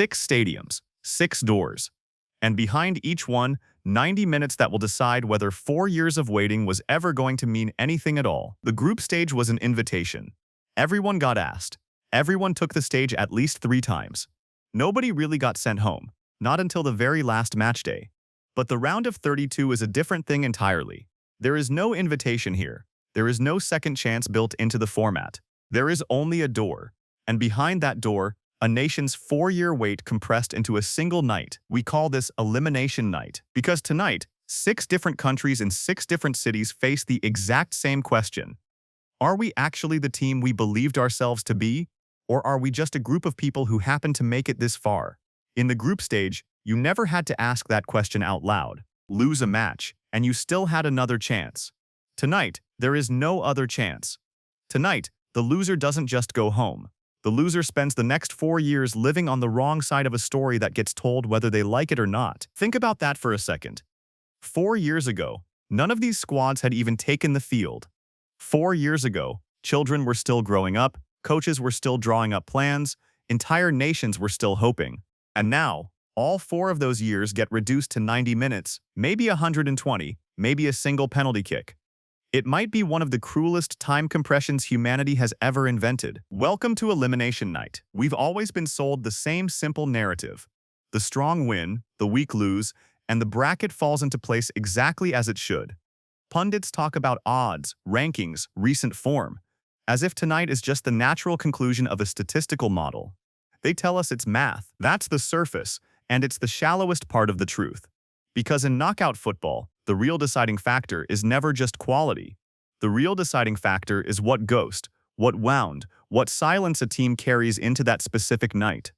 6 stadiums, 6 doors, and behind each one, 90 minutes that will decide whether 4 years of waiting was ever going to mean anything at all. The group stage was an invitation. Everyone got asked. Everyone took the stage at least 3 times. Nobody really got sent home, not until the very last match day. But the round of 32 is a different thing entirely. There is no invitation here. There is no second chance built into the format. There is only a door. And behind that door, a nation's 4-year wait compressed into a single night. We call this Elimination Night. Because tonight, 6 different countries in 6 different cities face the exact same question. Are we actually the team we believed ourselves to be? Or are we just a group of people who happened to make it this far? In the group stage, you never had to ask that question out loud. Lose a match, and you still had another chance. Tonight, there is no other chance. Tonight, the loser doesn't just go home. The loser spends the next 4 years living on the wrong side of a story that gets told whether they like it or not. Think about that for a second. 4 years ago, none of these squads had even taken the field. 4 years ago, children were still growing up, coaches were still drawing up plans, entire nations were still hoping. And now, all 4 of those years get reduced to 90 minutes, maybe 120, maybe a single penalty kick. It might be one of the cruelest time compressions humanity has ever invented. Welcome to Elimination Night. We've always been sold the same simple narrative. The strong win, the weak lose, and the bracket falls into place exactly as it should. Pundits talk about odds, rankings, recent form, as if tonight is just the natural conclusion of a statistical model. They tell us it's math. That's the surface, and it's the shallowest part of the truth. Because in knockout football, the real deciding factor is never just quality. The real deciding factor is what ghost, what wound, what silence a team carries into that specific night.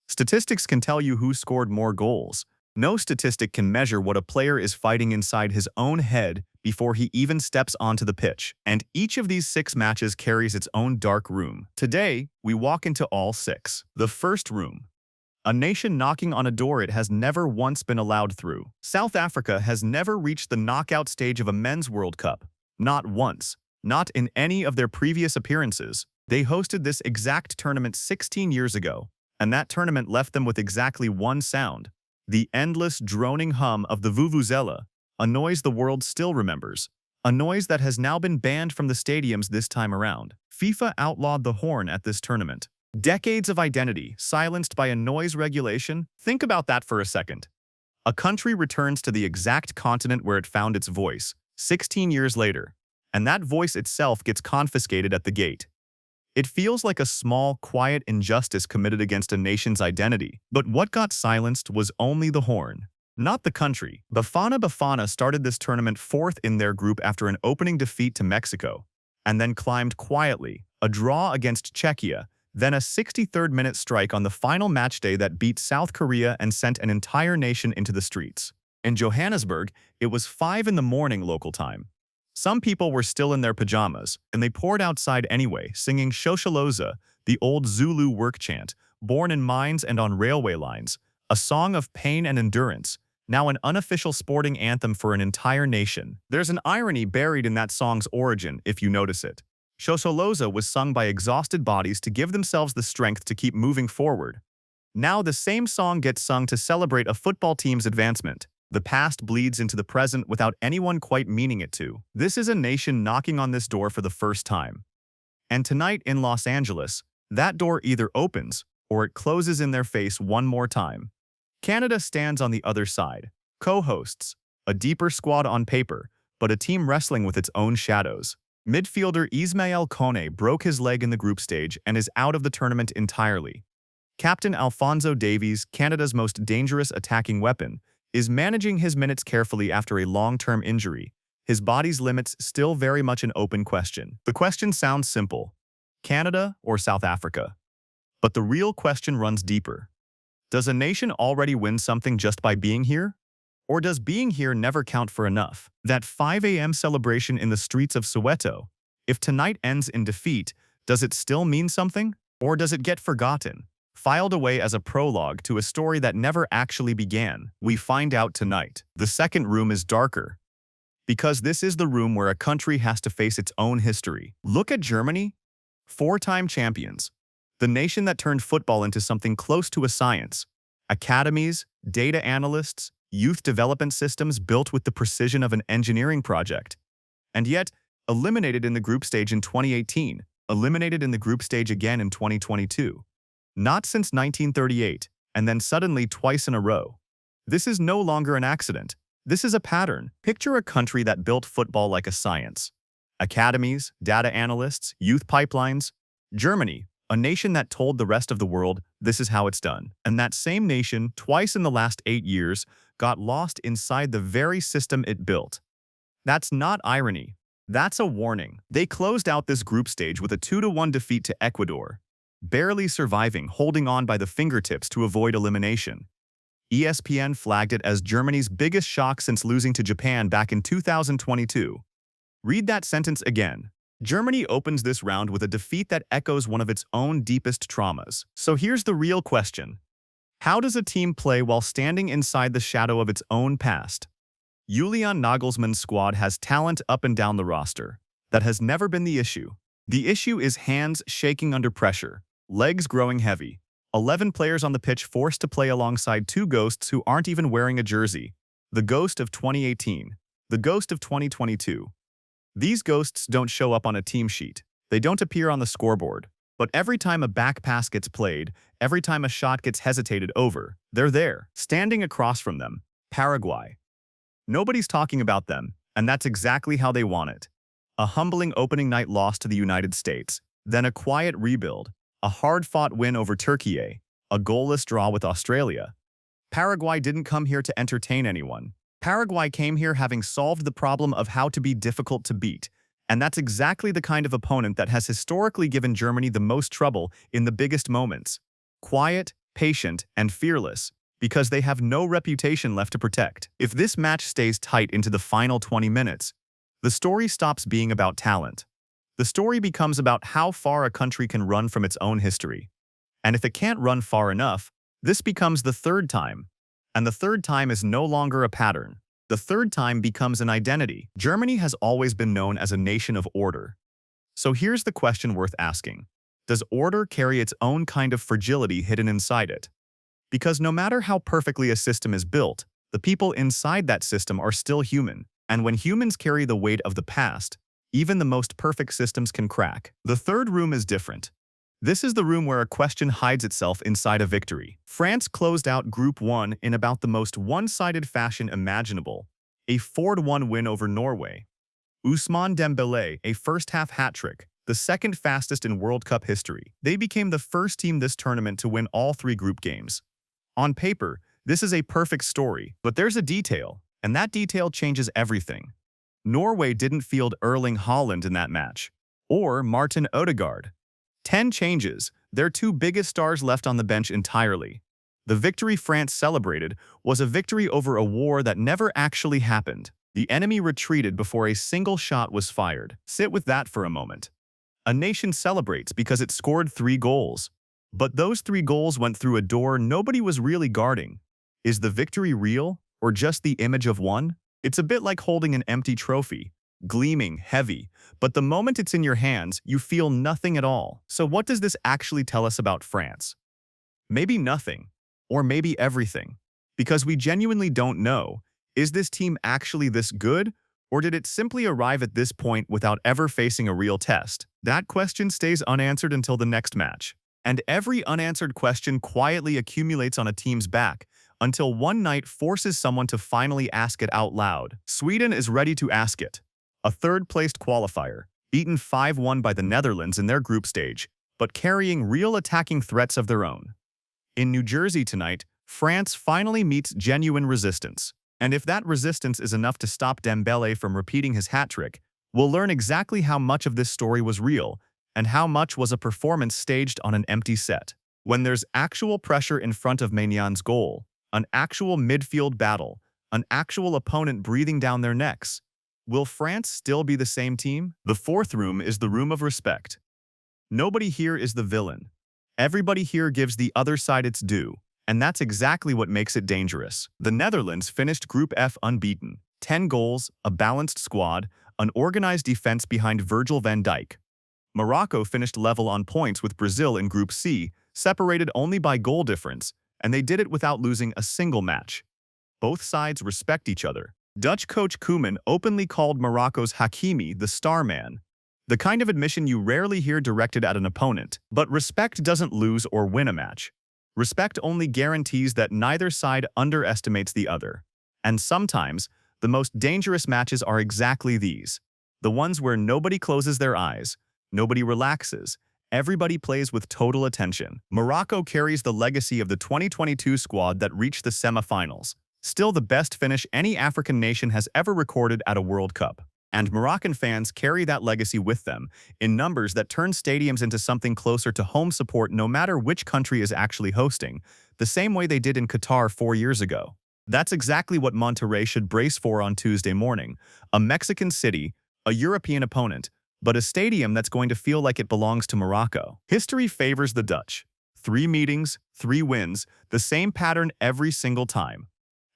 Statistics can tell you who scored more goals. No statistic can measure what a player is fighting inside his own head before he even steps onto the pitch. And each of these 6 matches carries its own dark room. Today, we walk into all 6. The first room. A nation knocking on a door it has never once been allowed through. South Africa has never reached the knockout stage of a men's World Cup. Not once. Not in any of their previous appearances. They hosted this exact tournament 16 years ago, and that tournament left them with exactly one sound. The endless droning hum of the vuvuzela, a noise the world still remembers. A noise that has now been banned from the stadiums this time around. FIFA outlawed the horn at this tournament. Decades of identity, silenced by a noise regulation? Think about that for a second. A country returns to the exact continent where it found its voice, 16 years later, and that voice itself gets confiscated at the gate. It feels like a small, quiet injustice committed against a nation's identity. But what got silenced was only the horn, not the country. Bafana Bafana started this tournament 4th in their group after an opening defeat to Mexico, and then climbed quietly, a draw against Czechia, then a 63rd-minute strike on the final match day that beat South Korea and sent an entire nation into the streets. In Johannesburg, it was 5 in the morning local time. Some people were still in their pajamas, and they poured outside anyway, singing Shosholoza, the old Zulu work chant, born in mines and on railway lines, a song of pain and endurance, now an unofficial sporting anthem for an entire nation. There's an irony buried in that song's origin, if you notice it. Shosholoza was sung by exhausted bodies to give themselves the strength to keep moving forward. Now the same song gets sung to celebrate a football team's advancement. The past bleeds into the present without anyone quite meaning it to. This is a nation knocking on this door for the first time. And tonight in Los Angeles, that door either opens or it closes in their face one more time. Canada stands on the other side. Co-hosts, a deeper squad on paper, but a team wrestling with its own shadows. Midfielder Ismael Kone broke his leg in the group stage and is out of the tournament entirely. Captain Alphonso Davies, Canada's most dangerous attacking weapon, is managing his minutes carefully after a long-term injury, his body's limits still very much an open question. The question sounds simple: Canada or South Africa? But the real question runs deeper. Does a nation already win something just by being here? Or does being here never count for enough? That 5 a.m. celebration in the streets of Soweto, if tonight ends in defeat, does it still mean something? Or does it get forgotten, filed away as a prologue to a story that never actually began? We find out tonight. The second room is darker, because this is the room where a country has to face its own history. Look at Germany, 4-time champions. The nation that turned football into something close to a science. Academies, data analysts, youth development systems built with the precision of an engineering project. And yet, eliminated in the group stage in 2018, eliminated in the group stage again in 2022. Not since 1938, and then suddenly twice in a row. This is no longer an accident. This is a pattern. Picture a country that built football like a science. Academies, data analysts, youth pipelines. Germany, a nation that told the rest of the world this is how it's done. And that same nation, twice in the last 8 years, got lost inside the very system it built. That's not irony. That's a warning. They closed out this group stage with a 2-1 defeat to Ecuador, barely surviving, holding on by the fingertips to avoid elimination. ESPN flagged it as Germany's biggest shock since losing to Japan back in 2022. Read that sentence again. Germany opens this round with a defeat that echoes one of its own deepest traumas. So here's the real question. How does a team play while standing inside the shadow of its own past? Julian Nagelsmann's squad has talent up and down the roster. That has never been the issue. The issue is hands shaking under pressure, legs growing heavy, 11 players on the pitch forced to play alongside two ghosts who aren't even wearing a jersey. The ghost of 2018, the ghost of 2022. These ghosts don't show up on a team sheet. They don't appear on the scoreboard. But every time a back pass gets played, every time a shot gets hesitated over, they're there, standing across from them. Paraguay. Nobody's talking about them, and that's exactly how they want it. A humbling opening night loss to the United States, then a quiet rebuild, a hard-fought win over Turkey, a goalless draw with Australia. Paraguay didn't come here to entertain anyone. Paraguay came here having solved the problem of how to be difficult to beat, and that's exactly the kind of opponent that has historically given Germany the most trouble in the biggest moments. Quiet, patient, and fearless, because they have no reputation left to protect. If this match stays tight into the final 20 minutes, the story stops being about talent. The story becomes about how far a country can run from its own history. And if it can't run far enough, this becomes the third time. And the third time is no longer a pattern. The third time becomes an identity. Germany has always been known as a nation of order. So here's the question worth asking. Does order carry its own kind of fragility hidden inside it? Because no matter how perfectly a system is built, the people inside that system are still human. And when humans carry the weight of the past, even the most perfect systems can crack. The third room is different. This is the room where a question hides itself inside a victory. France closed out Group 1 in about the most one-sided fashion imaginable, a 4-1 win over Norway. Ousmane Dembélé, a first-half hat-trick, the second fastest in World Cup history. They became the first team this tournament to win all 3 group games. On paper, this is a perfect story, but there's a detail, and that detail changes everything. Norway didn't field Erling Haaland in that match, or Martin Odegaard. 10 changes, their 2 biggest stars left on the bench entirely. The victory France celebrated was a victory over a war that never actually happened. The enemy retreated before a single shot was fired. Sit with that for a moment. A nation celebrates because it scored 3 goals. But those 3 goals went through a door nobody was really guarding. Is the victory real, or just the image of one? It's a bit like holding an empty trophy, gleaming, heavy, but the moment it's in your hands, you feel nothing at all. So what does this actually tell us about France? Maybe nothing, or maybe everything. Because we genuinely don't know, is this team actually this good, or did it simply arrive at this point without ever facing a real test? That question stays unanswered until the next match. And every unanswered question quietly accumulates on a team's back, until one night forces someone to finally ask it out loud. Sweden is ready to ask it. A third-placed qualifier, beaten 5-1 by the Netherlands in their group stage, but carrying real attacking threats of their own. In New Jersey tonight, France finally meets genuine resistance. And if that resistance is enough to stop Dembélé from repeating his hat-trick, we'll learn exactly how much of this story was real and how much was a performance staged on an empty set. When there's actual pressure in front of Maignan goal, an actual midfield battle, an actual opponent breathing down their necks, will France still be the same team? The fourth room is the room of respect. Nobody here is the villain. Everybody here gives the other side its due, and that's exactly what makes it dangerous. The Netherlands finished Group F unbeaten, 10 goals, a balanced squad, an organized defense behind Virgil van Dijk. Morocco finished level on points with Brazil in Group C, separated only by goal difference, and they did it without losing a single match. Both sides respect each other. Dutch coach Koeman openly called Morocco's Hakimi the star man, the kind of admission you rarely hear directed at an opponent. But respect doesn't lose or win a match. Respect only guarantees that neither side underestimates the other. And sometimes, the most dangerous matches are exactly these. The ones where nobody closes their eyes, nobody relaxes, everybody plays with total attention. Morocco carries the legacy of the 2022 squad that reached the semifinals, still the best finish any African nation has ever recorded at a World Cup. And Moroccan fans carry that legacy with them in numbers that turn stadiums into something closer to home support no matter which country is actually hosting, the same way they did in Qatar 4 years ago. That's exactly what Monterrey should brace for on Tuesday morning, a Mexican city, a European opponent, but a stadium that's going to feel like it belongs to Morocco. History favors the Dutch. 3 meetings, 3 wins, the same pattern every single time.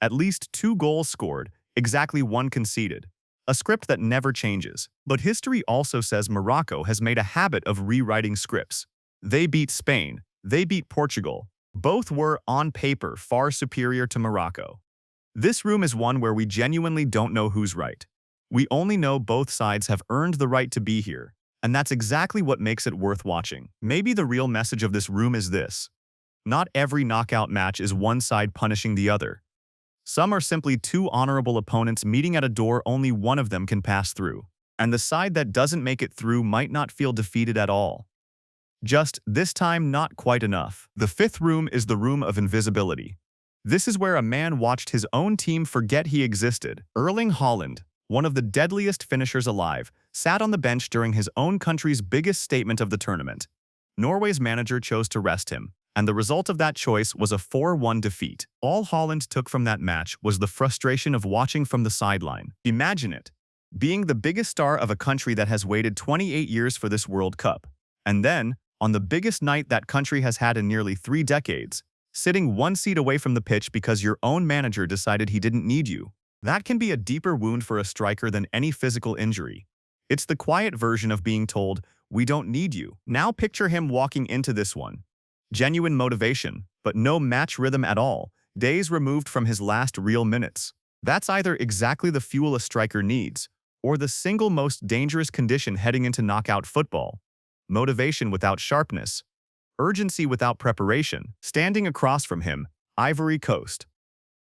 At least 2 goals scored, exactly 1 conceded. A script that never changes. But history also says Morocco has made a habit of rewriting scripts. They beat Spain. They beat Portugal. Both were, on paper, far superior to Morocco. This room is one where we genuinely don't know who's right. We only know both sides have earned the right to be here, and that's exactly what makes it worth watching. Maybe the real message of this room is this: not every knockout match is one side punishing the other. Some are simply 2 honorable opponents meeting at a door only one of them can pass through. And the side that doesn't make it through might not feel defeated at all. Just, this time, not quite enough. The 5th room is the room of invisibility. This is where a man watched his own team forget he existed. Erling Haaland, one of the deadliest finishers alive, sat on the bench during his own country's biggest statement of the tournament. Norway's manager chose to rest him, and the result of that choice was a 4-1 defeat. All Haaland took from that match was the frustration of watching from the sideline. Imagine it, being the biggest star of a country that has waited 28 years for this World Cup, and then, on the biggest night that country has had in nearly 3 decades, sitting 1 seat away from the pitch because your own manager decided he didn't need you. That can be a deeper wound for a striker than any physical injury. It's the quiet version of being told, "We don't need you." Now picture him walking into this one. Genuine motivation, but no match rhythm at all, days removed from his last real minutes. That's either exactly the fuel a striker needs, or the single most dangerous condition heading into knockout football. Motivation without sharpness. Urgency without preparation. Standing across from him, Ivory Coast.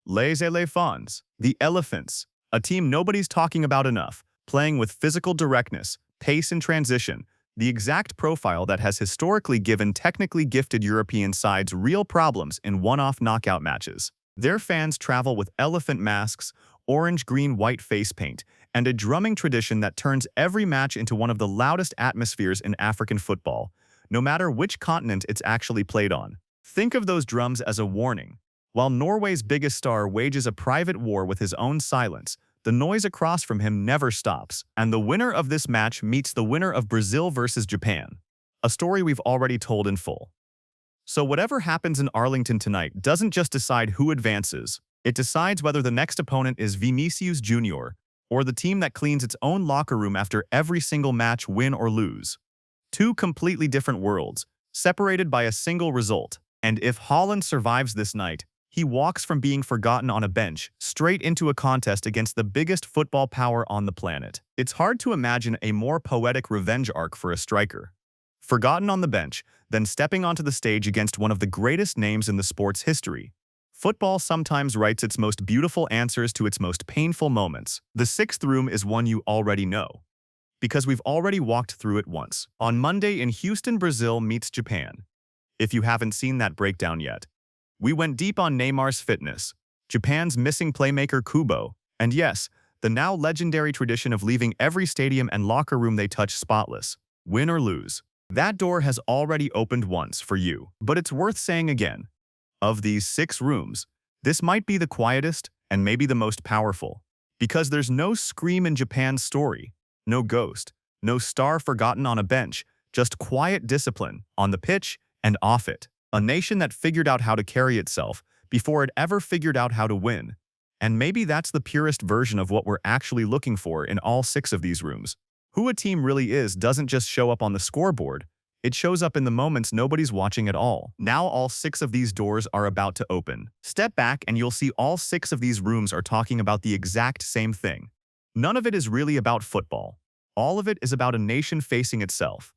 Les Elephants, the Elephants, a team nobody's talking about enough, playing with physical directness, pace and transition, the exact profile that has historically given technically gifted European sides real problems in one-off knockout matches. Their fans travel with elephant masks, orange, green, white face paint, and a drumming tradition that turns every match into one of the loudest atmospheres in African football, no matter which continent it's actually played on. Think of those drums as a warning. While Norway's biggest star wages a private war with his own silence, the noise across from him never stops, and the winner of this match meets the winner of Brazil versus Japan, a story we've already told in full. So whatever happens in Arlington tonight doesn't just decide who advances, it decides whether the next opponent is Vinicius Jr. or the team that cleans its own locker room after every single match, win or lose. 2 completely different worlds, separated by a single result, and if Haaland survives this night, he walks from being forgotten on a bench straight into a contest against the biggest football power on the planet. It's hard to imagine a more poetic revenge arc for a striker. Forgotten on the bench, then stepping onto the stage against one of the greatest names in the sport's history. Football sometimes writes its most beautiful answers to its most painful moments. The 6th room is one you already know, because we've already walked through it once. On Monday in Houston, Brazil meets Japan. If you haven't seen that breakdown yet, we went deep on Neymar's fitness, Japan's missing playmaker Kubo, and yes, the now legendary tradition of leaving every stadium and locker room they touch spotless, win or lose. That door has already opened once for you, but it's worth saying again. Of these 6 rooms, this might be the quietest and maybe the most powerful, because there's no scream in Japan's story, no ghost, no star forgotten on a bench, just quiet discipline on the pitch and off it. A nation that figured out how to carry itself before it ever figured out how to win. And maybe that's the purest version of what we're actually looking for in all 6 of these rooms. Who a team really is doesn't just show up on the scoreboard, it shows up in the moments nobody's watching at all. Now all 6 of these doors are about to open. Step back and you'll see all 6 of these rooms are talking about the exact same thing. None of it is really about football. All of it is about a nation facing itself.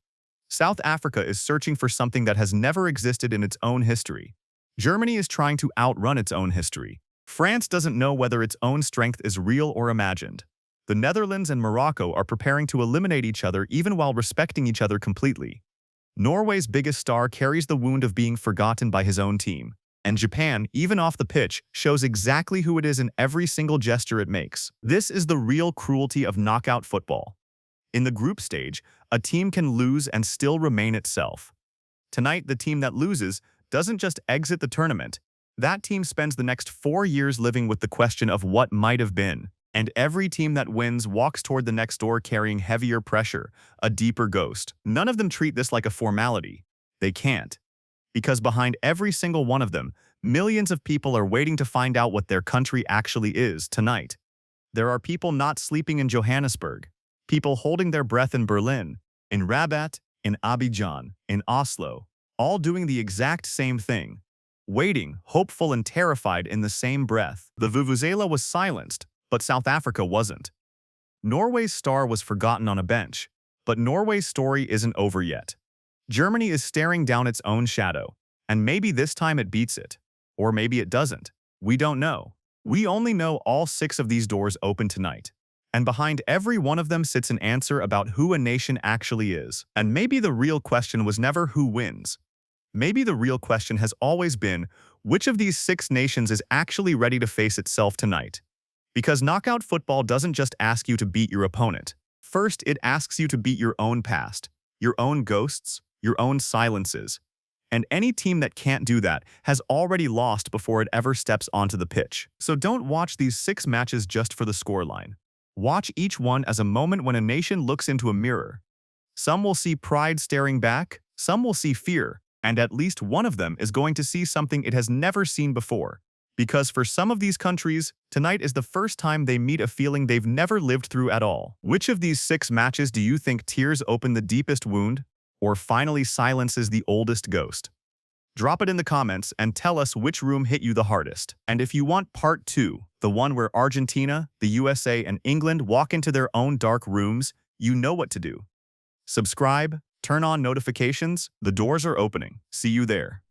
South Africa is searching for something that has never existed in its own history. Germany is trying to outrun its own history. France doesn't know whether its own strength is real or imagined. The Netherlands and Morocco are preparing to eliminate each other even while respecting each other completely. Norway's biggest star carries the wound of being forgotten by his own team. And Japan, even off the pitch, shows exactly who it is in every single gesture it makes. This is the real cruelty of knockout football. In the group stage, a team can lose and still remain itself. Tonight, the team that loses doesn't just exit the tournament. That team spends the next 4 years living with the question of what might have been. And every team that wins walks toward the next door carrying heavier pressure, a deeper ghost. None of them treat this like a formality. They can't. Because behind every single one of them, millions of people are waiting to find out what their country actually is tonight. There are people not sleeping in Johannesburg, people holding their breath in Berlin, in Rabat, in Abidjan, in Oslo, all doing the exact same thing, waiting, hopeful and terrified in the same breath. The Vuvuzela was silenced, but South Africa wasn't. Norway's star was forgotten on a bench, but Norway's story isn't over yet. Germany is staring down its own shadow, and maybe this time it beats it. Or maybe it doesn't. We don't know. We only know all 6 of these doors open tonight. And behind every one of them sits an answer about who a nation actually is. And maybe the real question was never who wins. Maybe the real question has always been, which of these 6 nations is actually ready to face itself tonight? Because knockout football doesn't just ask you to beat your opponent. First, it asks you to beat your own past, your own ghosts, your own silences. And any team that can't do that has already lost before it ever steps onto the pitch. So don't watch these 6 matches just for the scoreline. Watch each one as a moment when a nation looks into a mirror. Some will see pride staring back, some will see fear, and at least one of them is going to see something it has never seen before. Because for some of these countries, tonight is the first time they meet a feeling they've never lived through at all. Which of these 6 matches do you think tears open the deepest wound, or finally silences the oldest ghost? Drop it in the comments and tell us which room hit you the hardest. And if you want part 2, the one where Argentina, the USA, and England walk into their own dark rooms, you know what to do. Subscribe, turn on notifications, the doors are opening. See you there.